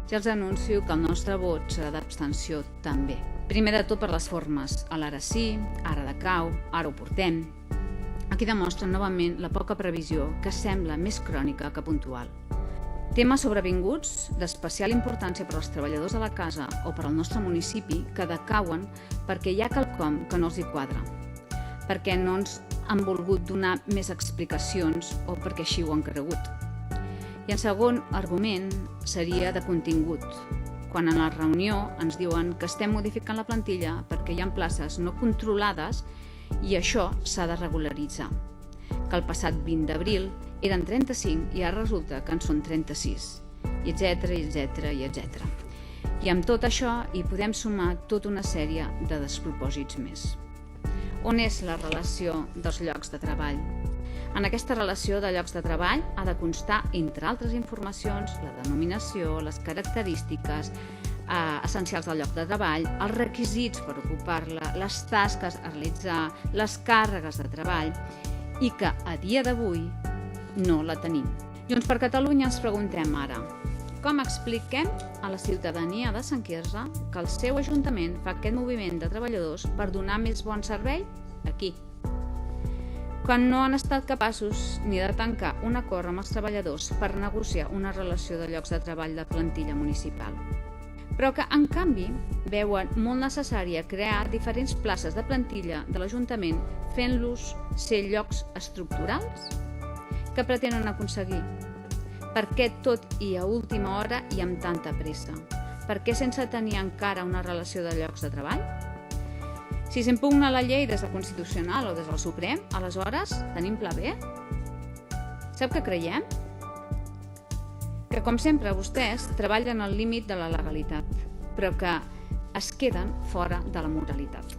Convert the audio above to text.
Ja els anuncio que el nostre vot serà d'abstenció també. Primer de tot per les formes. A l'ara sí, ara decau, ara ho portem. Aquí demostra novament la poca previsió que sembla més crònica que puntual. Temes sobrevinguts d'especial importància per als treballadors de la casa o per al nostre municipi que decauen perquè hi ha quelcom que no els hi quadra, perquè no ens han volgut donar més explicacions o perquè així ho han cregut. I el segon argument seria de contingut, quan en la reunió ens diuen que estem modificant la plantilla perquè hi ha places no controlades i això s'ha de regularitzar, que el passat 20 d'abril eren 35 i ara resulta que en són 36, i etc. I amb tot això hi podem sumar tota una sèrie de despropòsits més. On és la relació dels llocs de treball? En aquesta relació de llocs de treball ha de constar, entre altres informacions, la denominació, les característiques essencials del lloc de treball, els requisits per ocupar-la, les tasques a realitzar, les càrregues de treball, i que a dia d'avui no la tenim. Junts per Catalunya ens preguntem ara: com expliquem a la ciutadania de Sant Quirze que el seu ajuntament fa aquest moviment de treballadors per donar més bon servei aquí, quan no han estat capaços ni de tancar un acord amb els treballadors per negociar una relació de llocs de treball de plantilla municipal, però que, en canvi, veuen molt necessària crear diferents places de plantilla de l'Ajuntament fent-los ser llocs estructurals? Què pretenen aconseguir? Per què tot i a última hora i amb tanta pressa? Per què sense tenir encara una relació de llocs de treball? Si s'impugna la llei des del Constitucional o des del Suprem, aleshores tenim pla B? Sap què creiem? Que, com sempre, vostès treballen al límit de la legalitat, però que es queden fora de la moralitat.